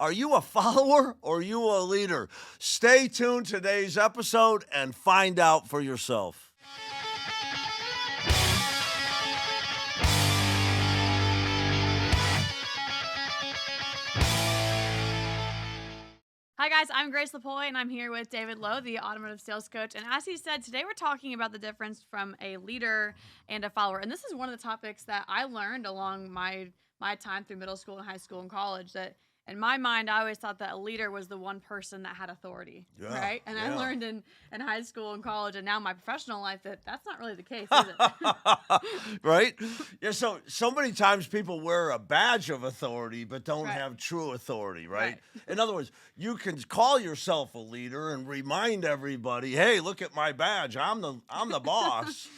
Are you a follower or are you a leader? Stay tuned to today's episode and find out for yourself. Hi guys, I'm Grace Lupoi and I'm here with David Lowe, the automotive sales coach. And as he said, today we're talking about the difference from a leader and a follower. And this is one of the topics that I learned along my time through middle school and high school and college, that in my mind, I always thought that a leader was the one person that had authority, right? And I learned in high school and college and now my professional life that that's not really the case, is it? Right? Yeah, so many times people wear a badge of authority but don't have true authority, right? In other words, you can call yourself a leader and remind everybody, hey, look at my badge, I'm the boss.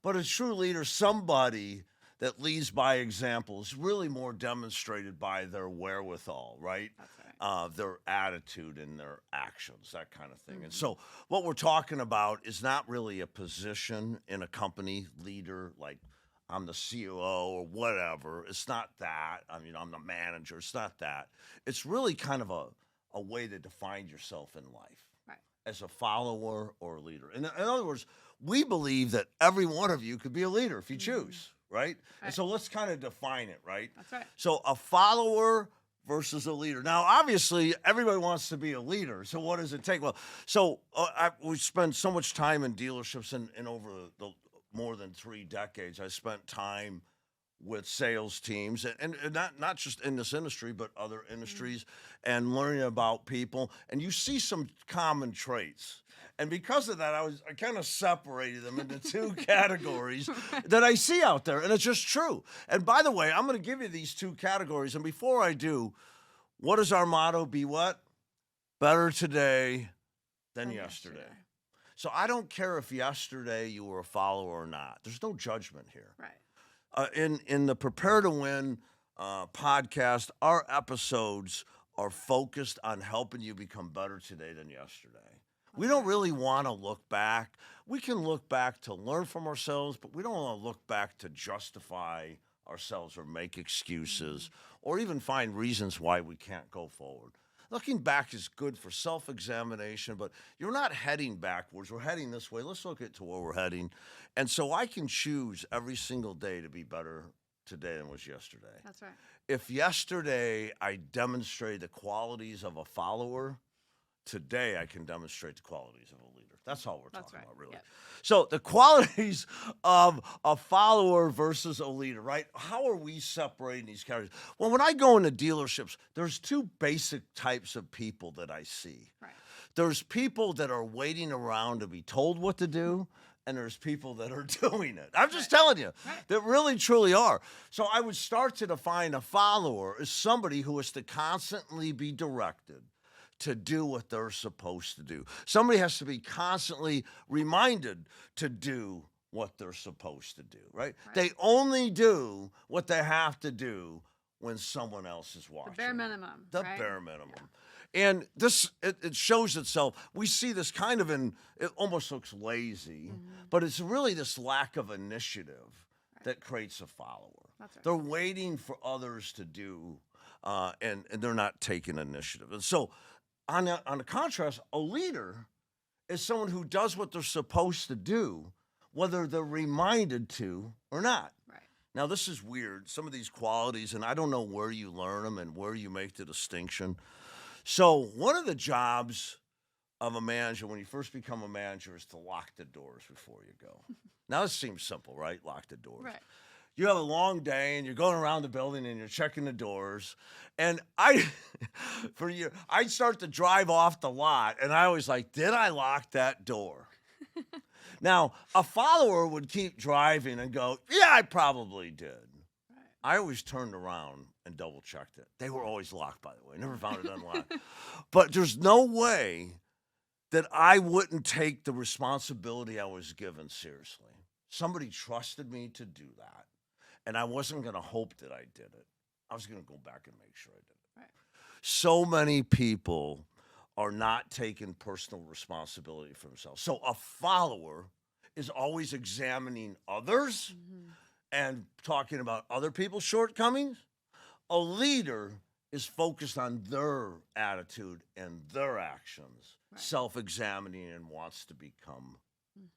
But a true leader, somebody that leads by example, is really more demonstrated by their wherewithal, right? That's right. Their attitude and their actions, that kind of thing. Mm-hmm. And so what we're talking about is not really a position in a company, leader, like I'm the COO or whatever. It's not that. I mean, I'm the manager. It's not that. It's really kind of a way to define yourself in life. Right. As a follower or a leader. In other words, we believe that every one of you could be a leader if you choose. Right? And so let's kind of define it, right? That's right. So a follower versus a leader. Now, obviously, everybody wants to be a leader. So what does it take? Well, we spend so much time in dealerships, and over the more than 3 decades, I spent time with sales teams, and not just in this industry, but other industries, and learning about people. And you see some common traits. And because of that, I kind of separated them into 2 categories that I see out there, and it's just true. And by the way, I'm going to give you these 2 categories. And before I do, what is our motto? Be what? Better today than yesterday. So I don't care if yesterday you were a follower or not. There's no judgment here. Right. In the Prepare to Win podcast, our episodes are focused on helping you become better today than yesterday. We don't really want to look back. We can look back to learn from ourselves, but we don't want to look back to justify ourselves or make excuses or even find reasons why we can't go forward. Looking back is good for self-examination, but you're not heading backwards. We're heading this way. Let's look at to where we're heading. And so I can choose every single day to be better today than was yesterday. That's right. If yesterday I demonstrated the qualities of a follower, today I can demonstrate the qualities of a leader. That's all we're talking about, really. Yep. So the qualities of a follower versus a leader, right? How are we separating these categories? Well, when I go into dealerships, there's 2 basic types of people that I see. Right. There's people that are waiting around to be told what to do, and there's people that are doing it. I'm just telling you, that really, truly are. So I would start to define a follower as somebody who is to constantly be directed to do what they're supposed to do. Somebody has to be constantly reminded to do what they're supposed to do, right? They only do what they have to do when someone else is watching. The bare minimum. The bare minimum. Yeah. And this, it shows itself. We see this kind of it almost looks lazy, but it's really this lack of initiative that creates a follower. That's right. They're waiting for others to do, and they're not taking initiative. And so, on the contrast, a leader is someone who does what they're supposed to do, whether they're reminded to or not. Right. Now, this is weird. Some of these qualities, and I don't know where you learn them and where you make the distinction. So one of the jobs of a manager when you first become a manager is to lock the doors before you go. Now, this seems simple, right? Lock the doors. Right. You have a long day and you're going around the building and you're checking the doors. And I'd start to drive off the lot and I was like, did I lock that door? Now, a follower would keep driving and go, yeah, I probably did. Right. I always turned around and double checked it. They were always locked, by the way. Never found it unlocked. But there's no way that I wouldn't take the responsibility I was given seriously. Somebody trusted me to do that. And I wasn't going to hope that I did it. I was going to go back and make sure I did it. Right. So many people are not taking personal responsibility for themselves. So a follower is always examining others and talking about other people's shortcomings. A leader is focused on their attitude and their actions, Right. self-examining, and wants to become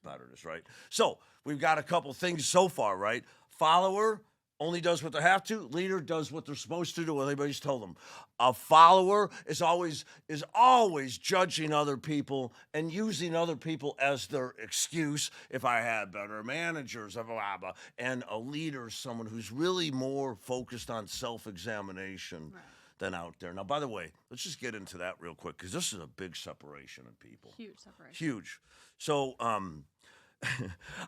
better. That's right. So we've got a couple things so far, right? Follower only does what they have to. Leader does what they're supposed to do, what anybody's told them. A follower is always judging other people and using other people as their excuse. If I had better managers, blah, blah, blah. And a leader is someone who's really more focused on self-examination Right. than out there. Now, by the way, let's just get into that real quick because this is a big separation in people. Huge separation. Huge. So,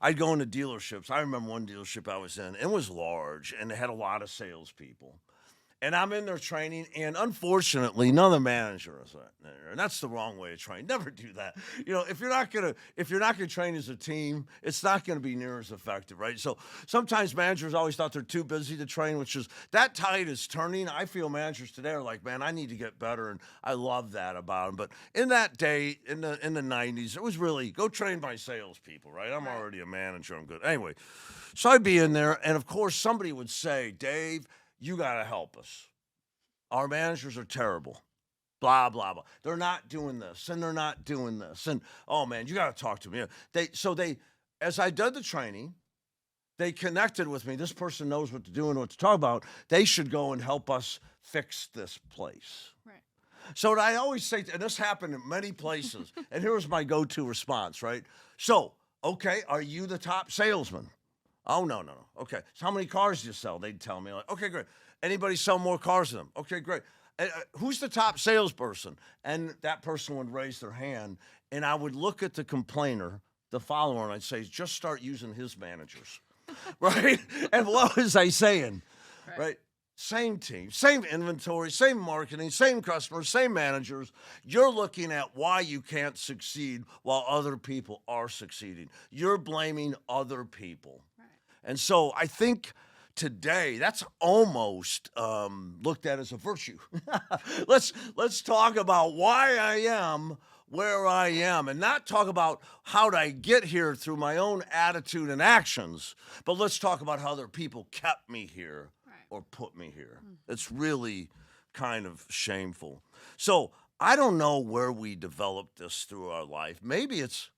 I'd go into dealerships. I remember one dealership I was in. It was large, and they had a lot of salespeople. And I'm in there training, and unfortunately, none of the manager is there. And that's the wrong way to train. Never do that. You know, if you're not gonna train as a team, it's not gonna be near as effective, right? So sometimes managers always thought they're too busy to train, which is that tide is turning. I feel managers today are like, man, I need to get better, and I love that about them. But in that day, in the '90s, it was really go train my salespeople, right? I'm Right. already a manager. I'm good. Anyway, so I'd be in there, and of course, somebody would say, Dave, you got to help us. Our managers are terrible. Blah, blah, blah. They're not doing this, and they're not doing this. And, oh, man, you got to talk to me. As I did the training, they connected with me. This person knows what to do and what to talk about. They should go and help us fix this place. Right. So what I always say, and this happened in many places, and here was my go-to response, right? So, okay, are you the top salesman? Oh, no. Okay, so how many cars do you sell? They'd tell me, like, okay, great. Anybody sell more cars than them? Okay, great. Who's the top salesperson? And that person would raise their hand, and I would look at the complainer, the follower, and I'd say, just start using his managers, right? And what was I saying, right? Same team, same inventory, same marketing, same customers, same managers. You're looking at why you can't succeed while other people are succeeding. You're blaming other people. Right. And so I think today that's almost looked at as a virtue. Let's talk about why I am where I am and not talk about how did I get here through my own attitude and actions, but let's talk about how other people kept me here or put me here. It's really kind of shameful. So I don't know where we developed this through our life. Maybe it's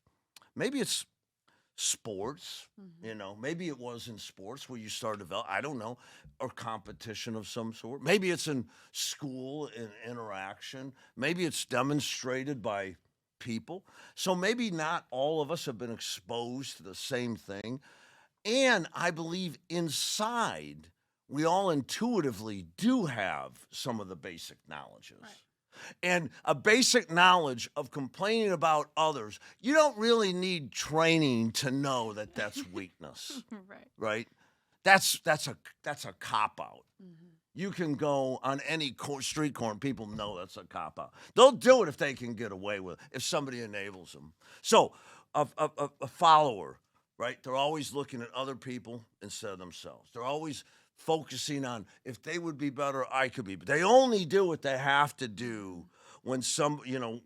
sports, you know, maybe it was in sports where you started to develop, I don't know, or competition of some sort. Maybe it's in school, in interaction. Maybe it's demonstrated by people. So maybe not all of us have been exposed to the same thing. And I believe inside, we all intuitively do have some of the basic knowledges. Right. And a basic knowledge of complaining about others, you don't really need training to know that that's weakness, Right. right? That's a cop out. You can go on any street corner, people know that's a cop out. They'll do it if they can get away with it, if somebody enables them. So a follower, right? They're always looking at other people instead of themselves. They're always focusing on if they would be better, I could be. But they only do what they have to do when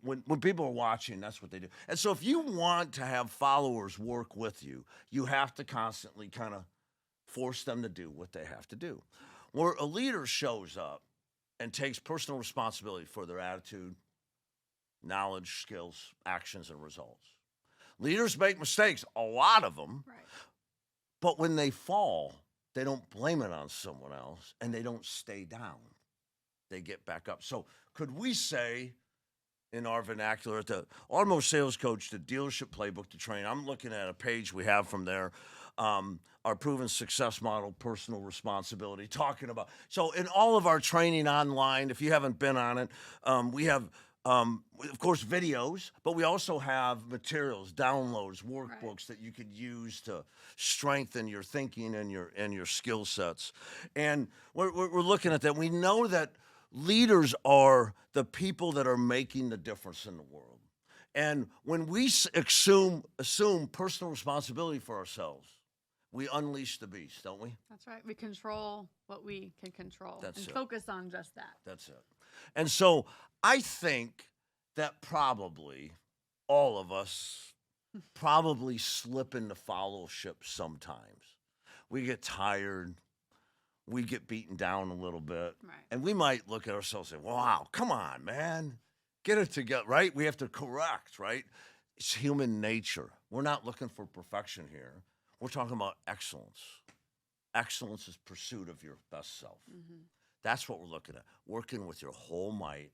when people are watching, that's what they do. And so if you want to have followers work with you, you have to constantly kind of force them to do what they have to do. Where a leader shows up and takes personal responsibility for their attitude, knowledge, skills, actions, and results. Leaders make mistakes, a lot of them, Right. but when they fall, they don't blame it on someone else, and they don't stay down. They get back up. So could we say, in our vernacular, the automotive sales coach, the dealership playbook to train, I'm looking at a page we have from there, our proven success model, personal responsibility, talking about. So in all of our training online, if you haven't been on it, we have, of course, videos, but we also have materials, downloads, workbooks that you could use to strengthen your thinking and your skill sets. And we're looking at that. We know that leaders are the people that are making the difference in the world. And when we assume personal responsibility for ourselves, we unleash the beast, don't we? That's right. We control what we can control That's and it. focus on just that. That's it. And so I think that probably all of us probably slip into fellowship sometimes. We get tired. we get beaten down a little bit. Right. And we might look at ourselves and say, wow, come on, man. Get it together, right? We have to correct, right? It's human nature. We're not looking for perfection here. We're talking about excellence. Excellence is pursuit of your best self. Mm-hmm. That's what we're looking at. Working with your whole might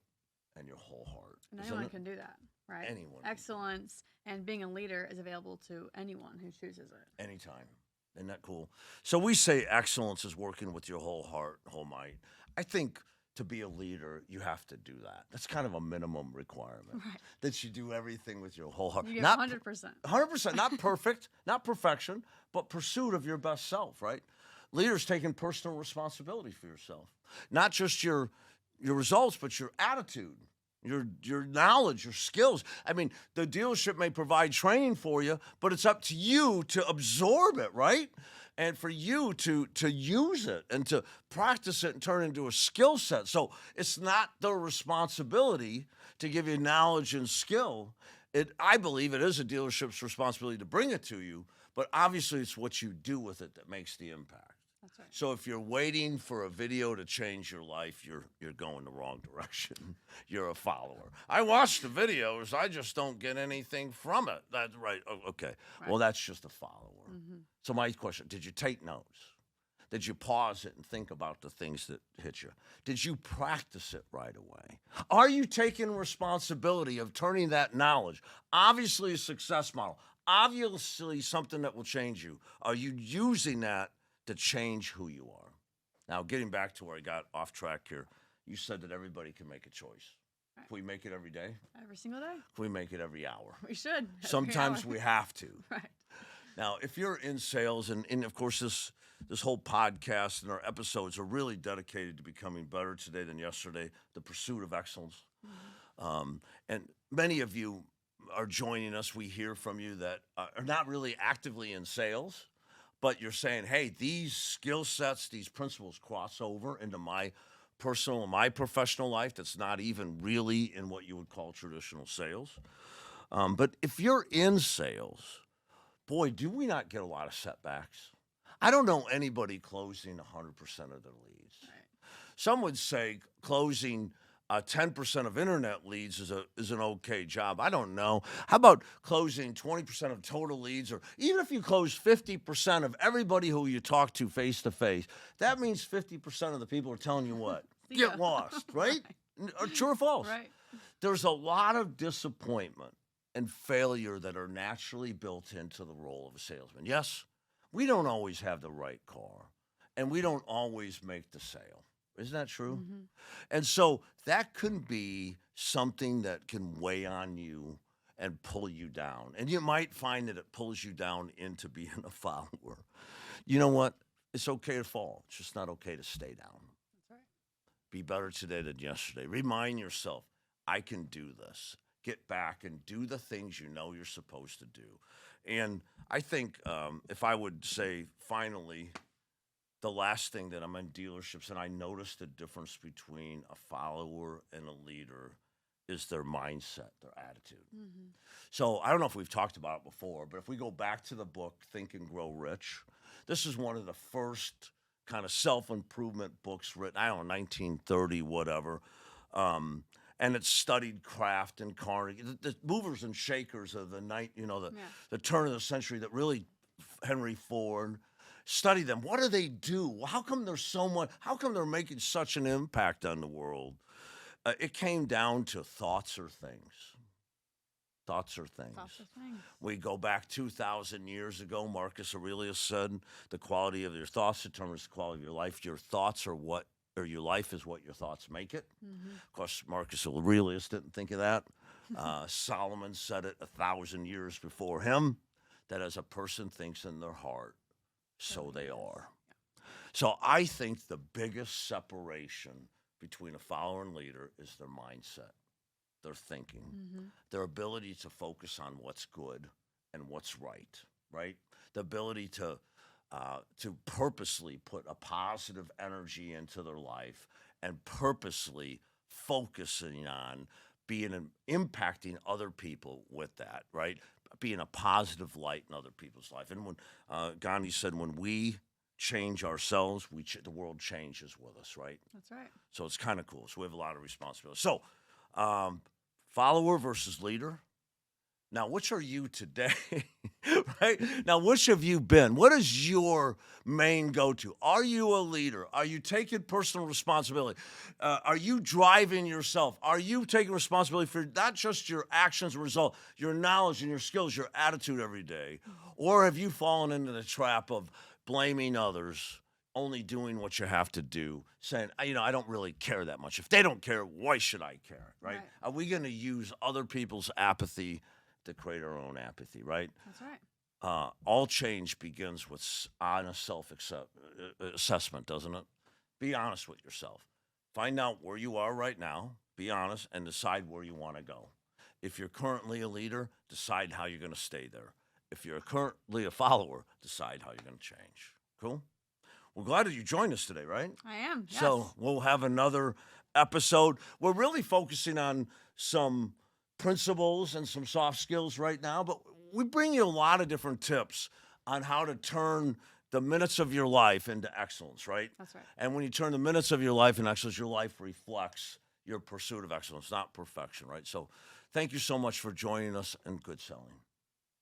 and your whole heart. And Isn't anyone it? can do that, right? Anyone can. Excellence and being a leader is available to anyone who chooses it. Anytime. Isn't that cool? So we say excellence is working with your whole heart, whole might. I think to be a leader, you have to do that. That's kind of a minimum requirement. Right. That you do everything with your whole heart. You give Not 100%. 100%, not perfect, not perfection, but pursuit of your best self, right? Leaders taking personal responsibility for yourself. Not just your results, but your attitude, your knowledge, your skills. I mean, the dealership may provide training for you, but it's up to you to absorb it, right? And for you to use it and to practice it and turn it into a skill set. So it's not their responsibility to give you knowledge and skill. I believe it is a dealership's responsibility to bring it to you, but obviously it's what you do with it that makes the impact. That's right. So if you're waiting for a video to change your life, you're going the wrong direction. You're a follower. I watch the videos, I just don't get anything from it. That's right. Okay. Right. Well, that's just a follower. Mm-hmm. So my question, did you take notes? Did you pause it and think about the things that hit you? Did you practice it right away? Are you taking responsibility of turning that knowledge? Obviously a success model. Obviously something that will change you. Are you using that to change who you are? Now, getting back to where I got off track here, you said that everybody can make a choice. Right. Can we make it every day? Every single day. Can we make it every hour? We should. every Sometimes hour. we have to. Right. Now, if you're in sales, and of course this whole podcast and our episodes are really dedicated to becoming better today than yesterday, the pursuit of excellence. Mm-hmm. And many of you are joining us. We hear from you that are not really actively in sales, but you're saying, hey, these skill sets, these principles cross over into my personal and my professional life that's not even really in what you would call traditional sales. But if you're in sales, boy, do we not get a lot of setbacks. I don't know anybody closing 100% of their leads. Right. Some would say closing 10% of internet leads is an okay job. I don't know. How about closing 20% of total leads, or even if you close 50% of everybody who you talk to face, that means 50% of the people are telling you what? See ya. Get lost, right? True or false? Right. There's a lot of disappointment and failure that are naturally built into the role of a salesman. Yes, we don't always have the right car, and we don't always make the sale. Isn't that true? Mm-hmm. And so that can be something that can weigh on you and pull you down. And you might find that it pulls you down into being a follower. You know what? It's okay to fall. It's just not okay to stay down. That's right. Be better today than yesterday. Remind yourself, I can do this. Get back and do the things you know you're supposed to do. And I think if I would say finally, the last thing that I'm in dealerships, and I noticed the difference between a follower and a leader, is their mindset, their attitude. Mm-hmm. So I don't know if we've talked about it before, but if we go back to the book, Think and Grow Rich, this is one of the first kind of self-improvement books written, I don't know, 1930, whatever. And it studied Kraft and Carnegie, the movers and shakers of the night, the turn of the century that really, Henry Ford. Study them. What do they do? How come they're making such an impact on the world? It came down to thoughts are things. Thoughts are things. Thoughts are things. We go back 2,000 years ago. Marcus Aurelius said, the quality of your thoughts determines the quality of your life. Your thoughts are your life is what your thoughts make it. Mm-hmm. Of course, Marcus Aurelius didn't think of that. Solomon said it 1,000 years before him, that as a person thinks in their heart, so they are. So I think the biggest separation between a follower and leader is their mindset, their thinking, Mm-hmm. their ability to focus on what's good and what's right? The ability to purposely put a positive energy into their life and purposely focusing on impacting other people with that, right? Being a positive light in other people's life. And when Gandhi said, when we change ourselves, the world changes with us, right? That's right. So it's kind of cool. So we have a lot of responsibility. So, follower versus leader. Now, which are you today? Right? Now, which have you been? What is your main go to? Are you a leader? Are you taking personal responsibility? Are you driving yourself? Are you taking responsibility for not just your actions and result, your knowledge and your skills, your attitude every day? Or have you fallen into the trap of blaming others, only doing what you have to do, saying, I don't really care that much. If they don't care, why should I care, right? Right. Are we going to use other people's apathy to create our own apathy, right? That's right. All change begins with honest self-assessment, doesn't it? Be honest with yourself. Find out where you are right now, be honest, and decide where you want to go. If you're currently a leader, decide how you're going to stay there. If you're currently a follower, decide how you're going to change. Cool? We're glad that you joined us today, right? I am. Yes. So we'll have another episode. We're really focusing on some principles and some soft skills right now, but we bring you a lot of different tips on how to turn the minutes of your life into excellence, right? That's right. And when you turn the minutes of your life into excellence, your life reflects your pursuit of excellence, not perfection, right? So thank you so much for joining us, and good selling.